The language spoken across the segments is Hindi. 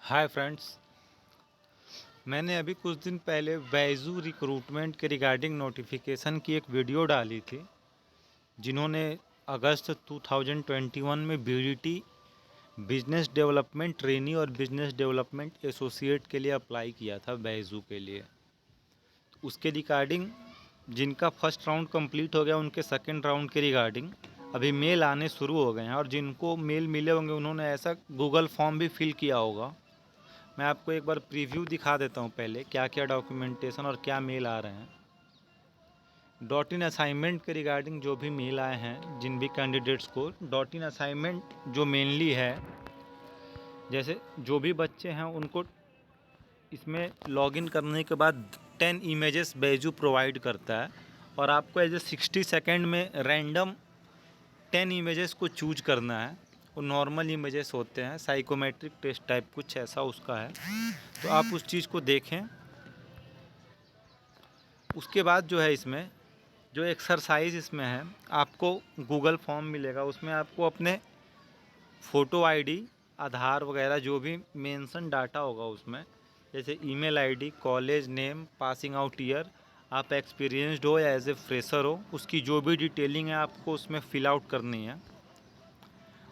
Hi friends. मैंने अभी कुछ दिन पहले बैजू रिक्रूटमेंट के रिगार्डिंग नोटिफिकेशन की एक वीडियो डाली थी। जिन्होंने अगस्त 2021 में बीडीटी बिजनेस डेवलपमेंट ट्रेनी और बिजनेस डेवलपमेंट एसोसिएट के लिए अप्लाई किया था बैजू के लिए। उसके रिगार्डिंग जिनका फर्स्ट राउंड कंप्लीट हो गया उनके सेकंड राउंड के रिगार्डिंग अभी मेल आने शुरू हो गए हैं, और जिनको मेल मिले होंगे उन्होंने ऐसा गूगल फॉर्म भी फिल किया होगा। मैं आपको एक बार प्रीव्यू दिखा देता हूँ पहले क्या क्या डॉक्यूमेंटेशन और क्या मेल आ रहे हैं। डॉट इन असाइनमेंट के रिगार्डिंग जो भी मेल आए हैं जिन भी कैंडिडेट्स को, डॉट इन असाइनमेंट जो मेनली है, जैसे जो भी बच्चे हैं उनको इसमें लॉगिन करने के बाद 10 इमेजेस बैजू प्रोवाइड करता है, और आपको एज ए 60 सेकेंड में रैंडम 10 इमेजेस को चूज करना है। वो नॉर्मल इमेजेस होते हैं, साइकोमेट्रिक टेस्ट टाइप कुछ ऐसा उसका है, तो आप उस चीज़ को देखें। उसके बाद जो है इसमें जो एक्सरसाइज इसमें है, आपको गूगल फॉर्म मिलेगा, उसमें आपको अपने फ़ोटो आईडी, आधार वगैरह जो भी मेंशन डाटा होगा उसमें, जैसे email ID, college name, passing out year, आप एक्सपीरियंसड हो या एज ए फ्रेशर हो, उसकी जो भी डिटेलिंग है आपको उसमें फिल आउट करनी है।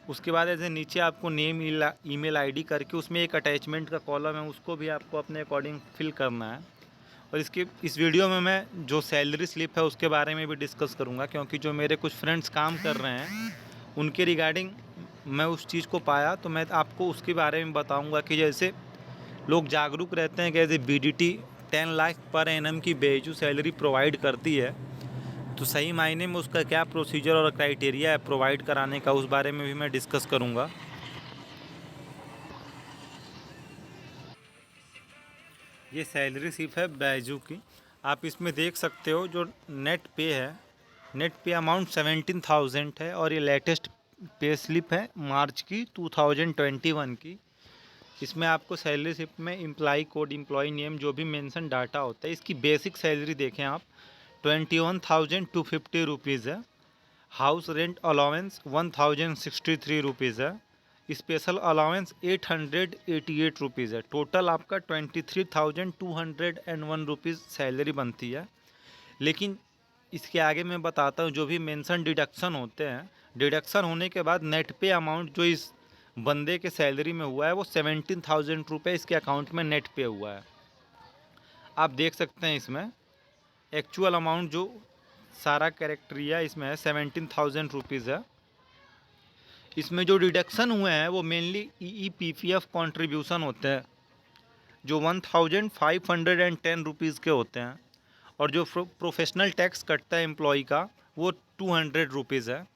उसके बाद ऐसे नीचे आपको नेम ईमेल आईडी करके उसमें एक अटैचमेंट का कॉलम है, उसको भी आपको अपने अकॉर्डिंग फिल करना है। और इस वीडियो में मैं जो सैलरी स्लिप है उसके बारे में भी डिस्कस करूंगा, क्योंकि जो मेरे कुछ फ्रेंड्स काम कर रहे हैं उनके रिगार्डिंग मैं उस चीज़ को पाया, तो मैं आपको उसके बारे में बताऊंगा कि जैसे लोग जागरूक रहते हैं कि जैसे बीडीटी 10 लाख पर एनम की बेजू सैलरी प्रोवाइड करती है, तो सही मायने में उसका क्या प्रोसीजर और क्राइटेरिया है प्रोवाइड कराने का, उस बारे में भी मैं डिस्कस करूँगा। ये सैलरी स्लिप है बैजू की, आप इसमें देख सकते हो जो नेट पे है, नेट पे अमाउंट 17,000 है, और ये लेटेस्ट पे स्लिप है मार्च की 2021 की। इसमें आपको सैलरी स्लिप में एम्प्लॉई कोड, एम्प्लॉई नेम जो भी मेंशन डाटा होता है, इसकी बेसिक सैलरी देखें आप 21,250 रुपीज़ है। हाउस रेंट अलाउंस 1,063 रुपीज़ है। स्पेशल अलाउंस 888 रुपीज़ है। टोटल आपका 23,201 रुपीज़ सैलरी बनती है। लेकिन इसके आगे मैं बताता हूँ जो भी मेंशन डिडक्शन होते हैं, डिडक्शन होने के बाद नेट पे अमाउंट जो इस बंदे के सैलरी में हुआ है वो 17,000 रुपये इसके अकाउंट में नेट पे हुआ है। आप देख सकते हैं इसमें एक्चुअल अमाउंट जो सारा कैरेक्टरिया इसमें है 17,000 रुपीज़ है। इसमें जो डिडक्शन हुए हैं वो मेनली EPF कॉन्ट्रीब्यूशन होते हैं जो 1,510 रुपीज़ के होते हैं, और जो प्रोफेशनल टैक्स कटता है एम्प्लॉय का वो 200 रुपीज़ है।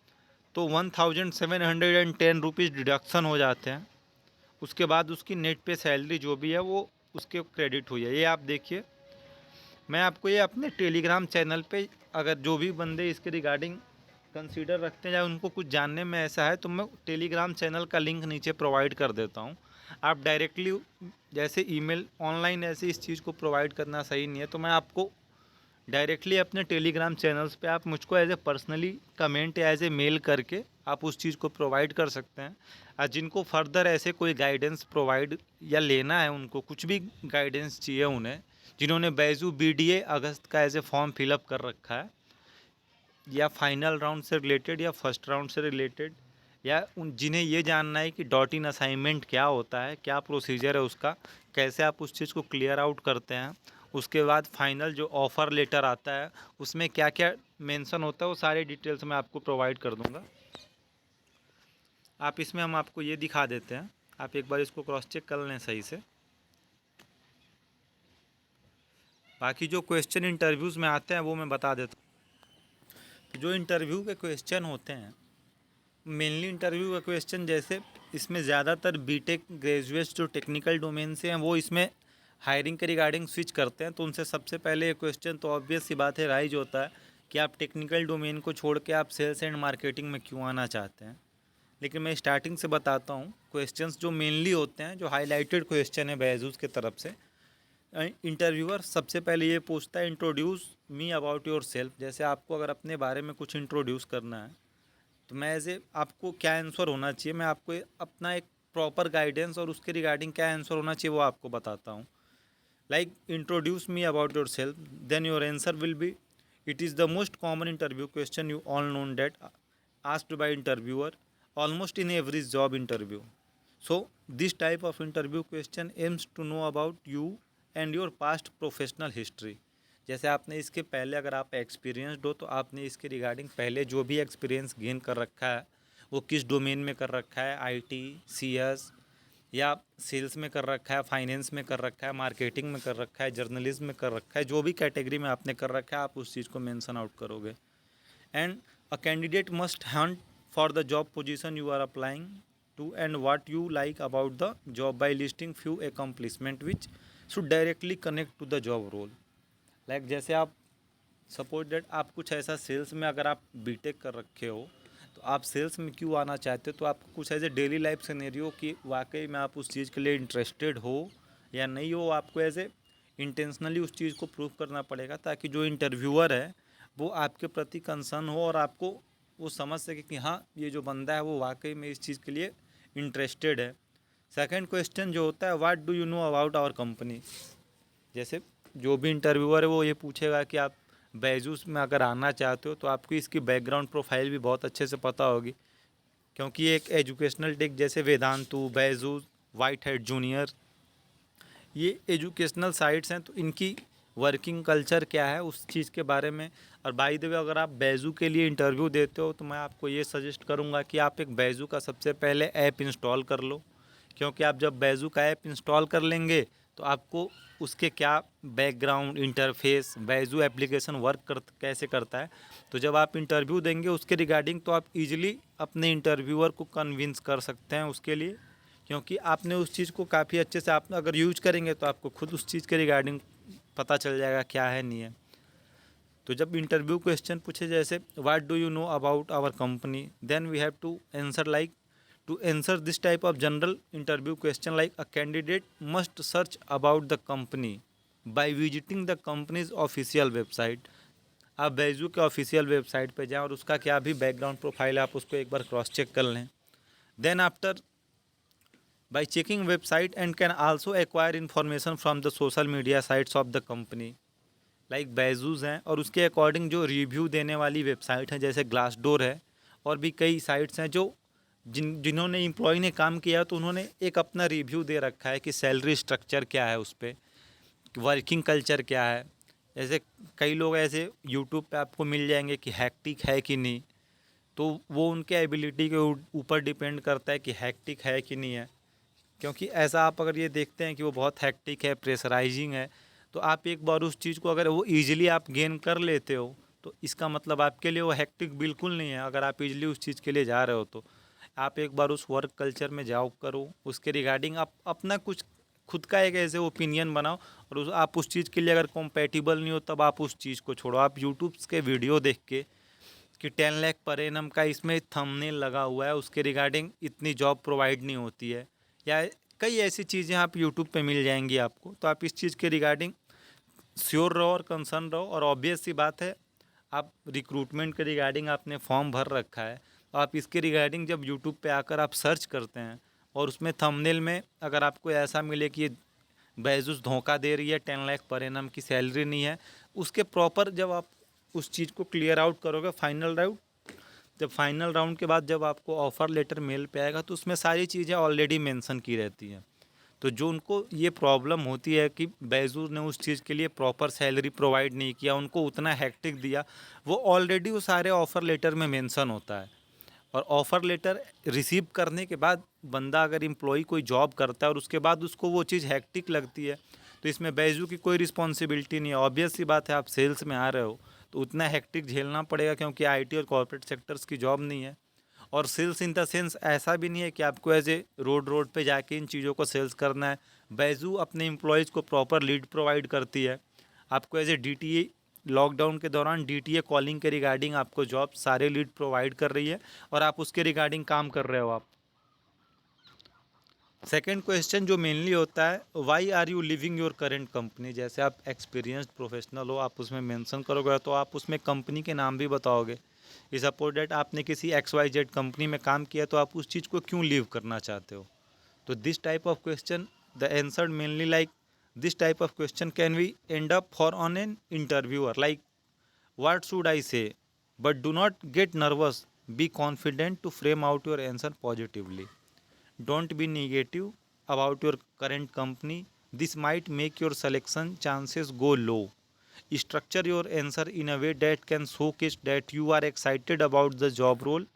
तो 1,710 रुपीज़ डिडक्शन हो जाते हैं। उसके बाद उसकी नेट पे सैलरी जो भी है वो उसके क्रेडिट हुई है। ये आप देखिए, मैं आपको ये अपने टेलीग्राम चैनल पे, अगर जो भी बंदे इसके रिगार्डिंग कंसीडर रखते हैं या उनको कुछ जानने में ऐसा है, तो मैं टेलीग्राम चैनल का लिंक नीचे प्रोवाइड कर देता हूँ। आप डायरेक्टली जैसे ईमेल ऑनलाइन ऐसे इस चीज़ को प्रोवाइड करना सही नहीं है, तो मैं आपको डायरेक्टली अपने टेलीग्राम चैनल्स पे आप मुझको एज ए पर्सनली कमेंट या एज ए मेल करके आप उस चीज़ को प्रोवाइड कर सकते हैं। और जिनको फर्दर ऐसे कोई गाइडेंस प्रोवाइड या लेना है, उनको कुछ भी गाइडेंस चाहिए उन्हें, जिन्होंने बैजू BDA अगस्त का एज ए फॉर्म फिलअप कर रखा है, या फाइनल राउंड से रिलेटेड या फर्स्ट राउंड से रिलेटेड, या उन जिन्हें ये जानना है कि डॉट इन असाइनमेंट क्या होता है, क्या प्रोसीजर है उसका, कैसे आप उस चीज़ को क्लियर आउट करते हैं, उसके बाद फाइनल जो ऑफ़र लेटर आता है उसमें क्या क्या मेंशन होता है, वो सारी डिटेल्स मैं आपको प्रोवाइड कर दूंगा। आप इसमें हम आपको ये दिखा देते हैं, आप एक बार इसको क्रॉस चेक कर लें सही से। बाकी जो क्वेश्चन इंटरव्यूज़ में आते हैं वो मैं बता देता हूँ। जो इंटरव्यू के क्वेश्चन होते हैं, मेनली इंटरव्यू का क्वेश्चन, जैसे इसमें ज़्यादातर बीटेक ग्रेजुएट्स जो टेक्निकल डोमेन से हैं वो इसमें हायरिंग के रिगार्डिंग स्विच करते हैं, तो उनसे सबसे पहले ये क्वेश्चन तो ऑब्वियस सी बात है राइज होता है कि आप टेक्निकल डोमेन को छोड़ के आप सेल्स एंड मार्केटिंग में क्यों आना चाहते हैं। लेकिन मैं स्टार्टिंग से बताता हूँ क्वेश्चंस जो मेनली होते हैं, जो हाईलाइटेड क्वेश्चन है बैजूस के तरफ से। इंटरव्यूअर सबसे पहले ये पूछता है introduce me about your self, जैसे आपको अगर अपने बारे में कुछ इंट्रोड्यूस करना है, तो मैं एज ए आपको क्या आंसर होना चाहिए, मैं आपको अपना एक प्रॉपर गाइडेंस और उसके रिगार्डिंग क्या आंसर होना चाहिए वो आपको बताता हूँ. Like, introduce me about yourself, then your answer will be, it is the most common interview question you all know that asked by interviewer almost in every job interview. So this type of interview question aims to know about you and your past professional history. जैसे आपने इसके पहले अगर आप एक्सपीरियंसड हो तो आपने इसके रिगार्डिंग पहले जो भी एक्सपीरियंस गेन कर रखा है वो किस डोमेन में कर रखा है, आईटी, सीएस या सेल्स में कर रखा है, फाइनेंस में कर रखा है, मार्केटिंग में कर रखा है, जर्नलिज्म में कर रखा है, जो भी कैटेगरी में आपने कर रखा है आप उस चीज़ को मेंशन आउट करोगे. And a candidate must hunt for the job position you are applying to and what you like about the job by listing few accomplishment which should directly connect to the job role. Like जैसे आप सपोज दैट आप कुछ ऐसा सेल्स में अगर आप बीटेक कर रखे हो तो आप सेल्स में क्यों आना चाहते हो, तो आपको कुछ ऐसे डेली लाइफ सिनेरियो कि वाकई में आप उस चीज़ के लिए इंटरेस्टेड हो या नहीं हो, आपको ऐसे इंटेंशनली उस चीज़ को प्रूव करना पड़ेगा ताकि जो इंटरव्यूअर है वो आपके प्रति कंसर्न हो और आपको वो समझ सके कि हाँ ये जो बंदा है वो वाकई में इस चीज़ के लिए इंटरेस्टेड है. सेकंड क्वेश्चन जो होता है, what do you know about our company. जैसे जो भी इंटरव्यूअर है वो ये पूछेगा कि आप बैजूस में अगर आना चाहते हो तो आपको इसकी बैकग्राउंड प्रोफाइल भी बहुत अच्छे से पता होगी, क्योंकि एक एजुकेशनल टेक जैसे Vedantu, Byju's, white head junior, ये एजुकेशनल साइट्स हैं तो इनकी वर्किंग कल्चर क्या है उस चीज़ के बारे में. और बाय द वे अगर आप बैजू के लिए इंटरव्यू देते हो तो मैं आपको ये सजेस्ट करूँगा कि आप एक बैजू का सबसे पहले ऐप इंस्टॉल कर लो, क्योंकि आप जब बैजू का ऐप इंस्टॉल कर लेंगे तो आपको उसके क्या background, interface, Baiju application work कैसे करता है, तो जब आप इंटरव्यू देंगे उसके रिगार्डिंग तो आप इजीली अपने इंटरव्यूअर को कन्विंस कर सकते हैं उसके लिए, क्योंकि आपने उस चीज़ को काफ़ी अच्छे से आप अगर यूज करेंगे तो आपको खुद उस चीज़ के रिगार्डिंग पता चल जाएगा क्या है नहीं है. तो जब इंटरव्यू क्वेश्चन पूछे जैसे what do you know about our company, then we have to answer like, to answer this type of general interview question like a candidate must search about the company by visiting the company's official website. आप बैजू के ऑफिशियल वेबसाइट पे जाएं और उसका क्या भी बैकग्राउंड प्रोफाइल है आप उसको एक बार क्रॉस चेक कर लें. Then after by checking website and can also acquire information from the social media sites of the company. Like Byju's हैं और उसके अकॉर्डिंग जो रिव्यू देने वाली वेबसाइट हैं जैसे ग्लासडोर है और भी कई साइट्स हैं जो जिन्होंने एम्प्लॉय ने काम किया तो उन्होंने एक अपना रिव्यू दे रखा है कि सैलरी स्ट्रक्चर क्या है, उस पर वर्किंग कल्चर क्या है. जैसे कई लोग ऐसे यूट्यूब पे आपको मिल जाएंगे कि हैक्टिक है कि नहीं, तो वो उनके एबिलिटी के ऊपर डिपेंड करता है कि हैक्टिक है कि नहीं है. क्योंकि ऐसा आप अगर ये देखते हैं कि वो बहुत हैक्टिक है, प्रेशराइजिंग है, तो आप एक बार उस चीज़ को अगर वो ईजिली आप गेन कर लेते हो तो इसका मतलब आपके लिए वो हैक्टिक बिल्कुल नहीं है. अगर आप ईजिली उस चीज़ के लिए जा रहे हो तो आप एक बार उस वर्क कल्चर में जाओ करो, उसके रिगार्डिंग आप अपना कुछ खुद का एक ऐसे ओपिनियन बनाओ और आप उस चीज़ के लिए अगर कॉम्पेटिबल नहीं हो तब आप उस चीज़ को छोड़ो. आप यूट्यूब के वीडियो देख के कि 10 लाख पर एनम का इसमें थंबनेल लगा हुआ है, उसके रिगार्डिंग इतनी जॉब प्रोवाइड नहीं होती है, या कई ऐसी चीज़ें आप यूट्यूब पे मिल जाएंगी आपको, तो आप इस चीज़ के रिगार्डिंग श्योर रहो और कंसर्न रहो. और ऑब्वियस सी बात है आप रिक्रूटमेंट के रिगार्डिंग आपने फॉर्म भर रखा है तो आप इसके रिगार्डिंग जब यूट्यूब पे आकर आप सर्च करते हैं और उसमें थंबनेल में अगर आपको ऐसा मिले कि ये बैजूस धोखा दे रही है, 10 लाख पर एनम की सैलरी नहीं है, उसके प्रॉपर जब आप उस चीज़ को क्लियर आउट करोगे फाइनल राउंड के बाद जब आपको ऑफ़र लेटर मेल पे आएगा तो उसमें सारी चीज़ें ऑलरेडी मेंशन की रहती हैं. तो जो उनको ये प्रॉब्लम होती है कि बैजू ने उस चीज़ के लिए प्रॉपर सैलरी प्रोवाइड नहीं किया, उनको उतना हैक्टिक दिया, वो ऑलरेडी वो सारे ऑफ़र लेटर में मेंशन होता है. और ऑफ़र लेटर रिसीव करने के बाद बंदा अगर एम्प्लॉय कोई जॉब करता है और उसके बाद उसको वो चीज़ हैक्टिक लगती है तो इसमें बैजू की कोई रिस्पॉन्सिबिलिटी नहीं है. ऑब्वियस सी बात है आप सेल्स में आ रहे हो तो उतना हैक्टिक झेलना पड़ेगा, क्योंकि आईटी और कॉर्पोरेट सेक्टर्स की जॉब नहीं है. और सेल्स इन द सेंस ऐसा भी नहीं है कि आपको एज ए रोड पे जाके इन चीज़ों को सेल्स करना है. बैजू अपने एम्प्लॉयज़ को प्रॉपर लीड प्रोवाइड करती है. आपको एज ए डीटीए लॉकडाउन के दौरान डीटीए कॉलिंग के रिगार्डिंग आपको जॉब सारे लीड प्रोवाइड कर रही है और आप उसके रिगार्डिंग काम कर रहे हो आप. सेकेंड क्वेश्चन जो मेनली होता है, why are you leaving your current company. जैसे आप एक्सपीरियंस्ड प्रोफेशनल हो, आप उसमें मेंशन करोगे तो आप उसमें कंपनी के नाम भी बताओगे. सपोज डेट आपने किसी XYZ कंपनी में काम किया तो आप उस चीज़ को क्यों लीव करना चाहते हो. तो this type of question the answer mainly like this type of question can we end up for on an interviewer like what should I say? But do not get nervous. Be confident to frame out your answer positively. Don't be negative about your current company. This might make your selection chances go low. Structure your answer in a way that can showcase that you are excited about the job role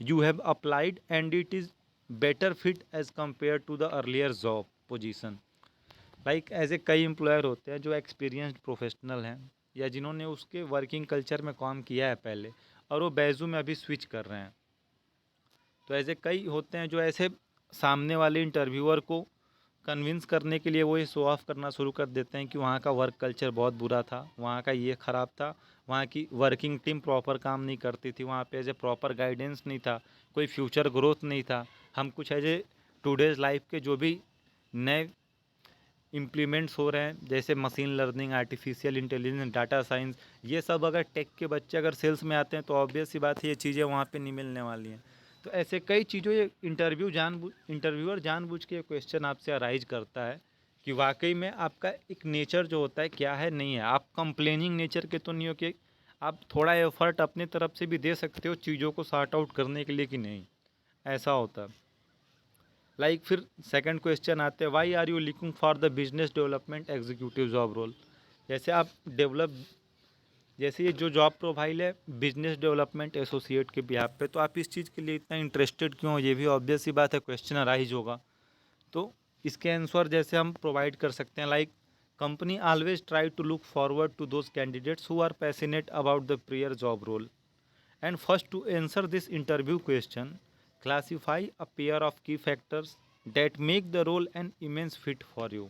you have applied and it is better fit as compared to the earlier job position. Like ऐसे कई एम्प्लॉयर होते हैं जो एक्सपीरियंस्ड प्रोफेशनल हैं या जिन्होंने उसके वर्किंग कल्चर में काम किया है पहले और वो बैजू में अभी स्विच कर रहे हैं। तो ऐसे कई होते हैं जो ऐसे सामने वाले इंटरव्यूअर को कन्विंस करने के लिए वो ये शो ऑफ करना शुरू कर देते हैं कि वहाँ का वर्क कल्चर बहुत बुरा था, वहाँ का ये ख़राब था, वहाँ की वर्किंग टीम प्रॉपर काम नहीं करती थी, वहाँ पे एज ए प्रॉपर गाइडेंस नहीं था, कोई फ्यूचर ग्रोथ नहीं था। हम कुछ एज ए टूडेज़ लाइफ के जो भी नए इम्प्लीमेंट्स हो रहे हैं जैसे machine learning, artificial intelligence, data science, ये सब अगर टेक के बच्चे अगर सेल्स में आते हैं तो ऑब्वियस सी बात है ये चीज़ें वहाँ पे नहीं मिलने वाली हैं। तो ऐसे कई चीज़ों ये इंटरव्यूअर जानबूझ के क्वेश्चन आपसे अराइज करता है कि वाकई में आपका एक नेचर जो होता है क्या है, नहीं है। आप कंप्लेनिंग नेचर के तो नहीं हो कि आप थोड़ा एफर्ट अपनी तरफ से भी दे सकते हो चीज़ों को सॉर्ट आउट करने के लिए कि नहीं, ऐसा होता है। लाइक फिर सेकंड क्वेश्चन आते हैं, why are you looking for the business development executive job role. जैसे आप जैसे ये जो जॉब प्रोफाइल है बिजनेस डेवलपमेंट एसोसिएट के बिहाफ पे, तो आप इस चीज़ के लिए इतना इंटरेस्टेड क्यों हो, ये भी ऑब्वियस सी बात है, क्वेश्चन अराइज होगा। तो इसके आंसर जैसे हम प्रोवाइड कर सकते हैं like company always try to look forward to those candidates who are passionate about the prior job role and first to answer this interview question, classify a pair of key factors that make the role an immense fit for you.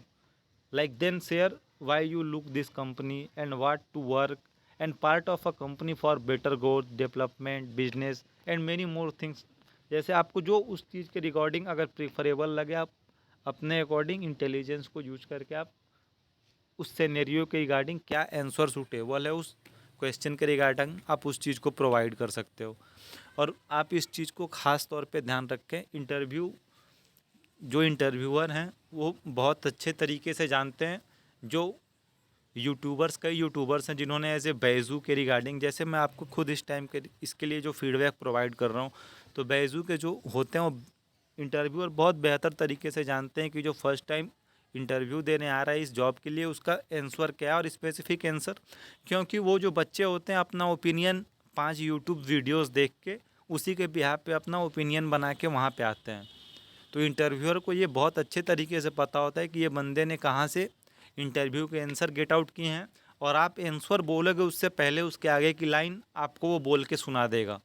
Like then share why you look this company and what to work and part of a company for better growth, development, business and many more things. जैसे आपको जो उस चीज़ के रिकॉर्डिंग अगर प्रीफरेबल लगे आप अपने अकॉर्डिंग इंटेलिजेंस को यूज करके आप उस सिनेरियो के रिगार्डिंग क्या आंसर सूटेबल है उस क्वेश्चन के रिगार्डिंग आप उस चीज़ को प्रोवाइड कर सकते हो। और आप इस चीज़ को ख़ास तौर पे ध्यान रखें, जो इंटरव्यूअर हैं वो बहुत अच्छे तरीके से जानते हैं। जो कई यूट्यूबर्स हैं जिन्होंने एज ए बैजू के रिगार्डिंग, जैसे मैं आपको खुद इस टाइम के इसके लिए जो फीडबैक प्रोवाइड कर रहा हूँ, तो बैजू के जो होते हैं वो इंटरव्यूअर बहुत बेहतर तरीके से जानते हैं कि जो फर्स्ट टाइम इंटरव्यू देने आ रहा है इस जॉब के लिए उसका आंसर क्या है और स्पेसिफिक आंसर, क्योंकि वो जो बच्चे होते हैं अपना ओपिनियन 5 यूट्यूब वीडियोस देख के उसी के बिहाफ पे अपना ओपिनियन बना के वहाँ पे आते हैं। तो इंटरव्यूअर को ये बहुत अच्छे तरीके से पता होता है कि ये बंदे ने कहाँ से इंटरव्यू के आंसर गेट आउट किए हैं, और आप आंसर बोलोगे उससे पहले उसके आगे की लाइन आपको वो बोल के सुना देगा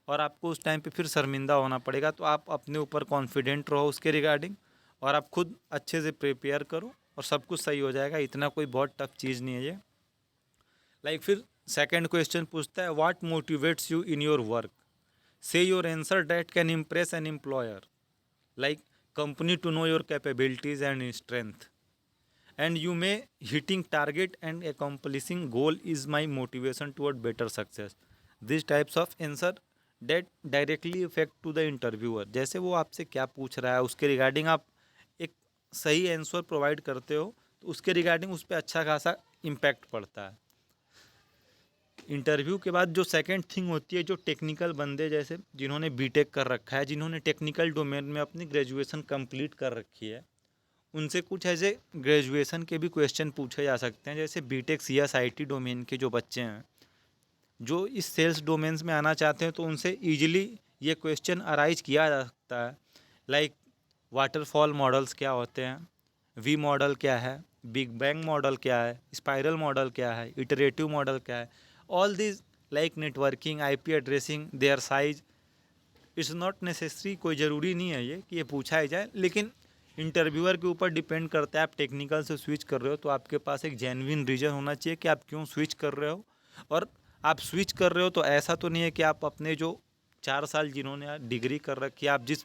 और आपको उस टाइम पे फिर शर्मिंदा होना पड़ेगा। तो आप अपने ऊपर कॉन्फिडेंट रहो उसके रिगार्डिंग और आप खुद अच्छे से प्रिपेयर करो और सब कुछ सही हो जाएगा। इतना कोई बहुत टफ चीज़ नहीं है ये। लाइक फिर सेकंड क्वेश्चन पूछता है, what motivates you in your work, say your answer that can impress an employer like company to know your capabilities and strength and you may hitting target and accomplishing goal is my motivation toward better success. This types of answer that directly effect to the interviewer. जैसे वो आपसे क्या पूछ रहा है उसके रिगार्डिंग आप एक सही आंसर प्रोवाइड करते हो तो उसके रिगार्डिंग उस पर अच्छा खासा इम्पैक्ट पड़ता है। इंटरव्यू के बाद जो सेकंड थिंग होती है, जो टेक्निकल बंदे जैसे जिन्होंने बीटेक कर रखा है, जिन्होंने टेक्निकल डोमेन में अपनी ग्रेजुएशन कंप्लीट कर रखी है, उनसे कुछ ऐसे ग्रेजुएशन के भी क्वेश्चन पूछे जा सकते हैं। जैसे बीटेक CSIT डोमेन के जो बच्चे हैं जो इस सेल्स डोमेन्स में आना चाहते हैं तो उनसे ईजिली ये क्वेश्चन अराइज किया जा सकता है। लाइक वाटरफॉल मॉडल्स क्या होते हैं, वी मॉडल क्या है, बिग बैंग मॉडल क्या है, स्पाइरल मॉडल क्या है, इटरेटिव मॉडल क्या है, all this like networking, IP addressing, their size. It's not necessary, कोई ज़रूरी नहीं है ये कि ये पूछा ही जाए, लेकिन इंटरव्यूअर के ऊपर डिपेंड करता है। आप टेक्निकल से स्विच कर रहे हो तो आपके पास एक जेन्युइन रीज़न होना चाहिए कि आप क्यों स्विच कर रहे हो। और आप स्विच कर रहे हो तो ऐसा तो नहीं है कि आप अपने जो 4 साल जिन्होंने डिग्री कर रखी है, आप जिस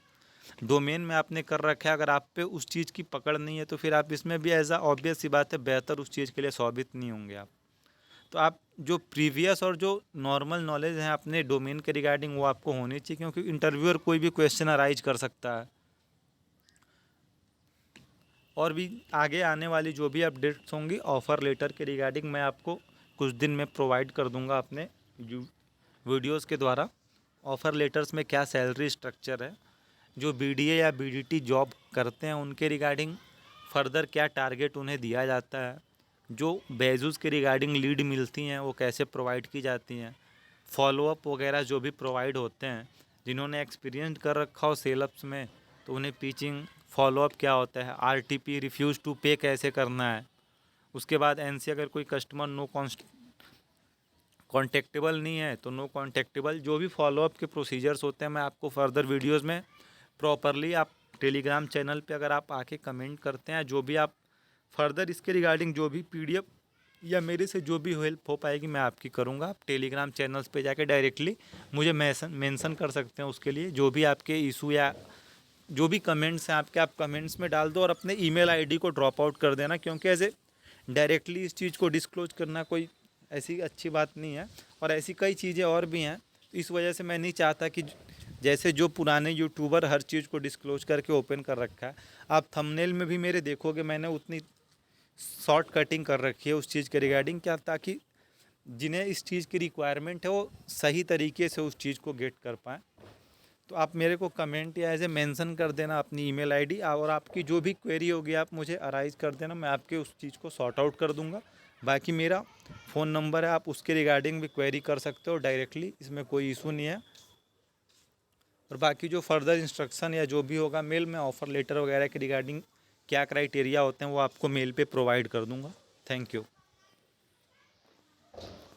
डोमेन में आपने कर रखा है, अगर आप पे उस चीज़ की पकड़ नहीं है तो फिर आप इसमें भी एज ऑब्वियस सी बात है बेहतर उस चीज़ के लिए साबित नहीं होंगे आप। तो आप जो प्रीवियस और जो नॉर्मल नॉलेज है अपने डोमेन के रिगार्डिंग वो आपको होनी चाहिए, क्योंकि इंटरव्यूअर कोई भी क्वेश्चन अराइज कर सकता है। और भी आगे आने वाली जो भी अपडेट्स होंगी ऑफ़र लेटर के रिगार्डिंग मैं आपको कुछ दिन में प्रोवाइड कर दूंगा अपने वीडियोस के द्वारा। ऑफ़र लेटर्स में क्या सैलरी स्ट्रक्चर है, जो बीडीए या बीडीटी जॉब करते हैं उनके रिगार्डिंग फर्दर क्या टारगेट उन्हें दिया जाता है, जो बेजूस के रिगार्डिंग लीड मिलती हैं वो कैसे प्रोवाइड की जाती हैं, फॉलोअप वगैरह जो भी प्रोवाइड होते हैं, जिन्होंने एक्सपीरियंस कर रखा हो सेलअप्स में तो उन्हें पिचिंग फॉलोअप क्या होता है, आरटीपी रिफ्यूज़ टू पे कैसे करना है, उसके बाद एनसी अगर कोई कस्टमर नो कॉन्टेक्टेबल नहीं है तो नो कॉन्टेक्टेबल, जो भी फॉलोअप के प्रोसीजर्स होते हैं मैं आपको फर्दर वीडियोस में प्रॉपरली आप टेलीग्राम चैनल पे अगर आप आके कमेंट करते हैं, जो भी आप फर्दर इसके रिगार्डिंग जो भी पीडीएफ या मेरे से जो भी हेल्प हो पाएगी मैं आपकी करूँगा। आप टेलीग्राम चैनल्स पे जाके डायरेक्टली मुझे मेंशन कर सकते हैं, उसके लिए जो भी आपके इशू या जो भी कमेंट्स हैं आपके, आप कमेंट्स में डाल दो और अपने ईमेल आईडी को ड्रॉप आउट कर देना, क्योंकि ऐसे डायरेक्टली इस चीज़ को डिस्क्लोज करना कोई ऐसी अच्छी बात नहीं है। और ऐसी कई चीज़ें और भी हैं, तो इस वजह से मैं नहीं चाहता कि जैसे जो पुराने यूट्यूबर हर चीज़ को डिस्क्लोज करके ओपन कर रखा है, आप थंबनेल में भी मेरे देखोगे मैंने उतनी शॉर्ट कटिंग कर रखी है उस चीज़ के रिगार्डिंग, क्या ताकि जिन्हें इस चीज़ की रिक्वायरमेंट है वो सही तरीके से उस चीज़ को गेट कर पाएँ। तो आप मेरे को कमेंट या ऐसे मेंशन कर देना अपनी ईमेल आईडी, और आपकी जो भी क्वेरी होगी आप मुझे अराइज कर देना, मैं आपके उस चीज़ को सॉर्ट आउट कर दूंगा। बाकी मेरा फ़ोन नंबर है, आप उसके रिगार्डिंग भी क्वेरी कर सकते हो डायरेक्टली, इसमें कोई इशू नहीं है। और बाकी जो फर्दर इंस्ट्रक्शन या जो भी होगा मेल में ऑफ़र लेटर वगैरह के रिगार्डिंग क्या क्राइटेरिया होते हैं वो आपको मेल पे प्रोवाइड कर दूंगा। Thank you.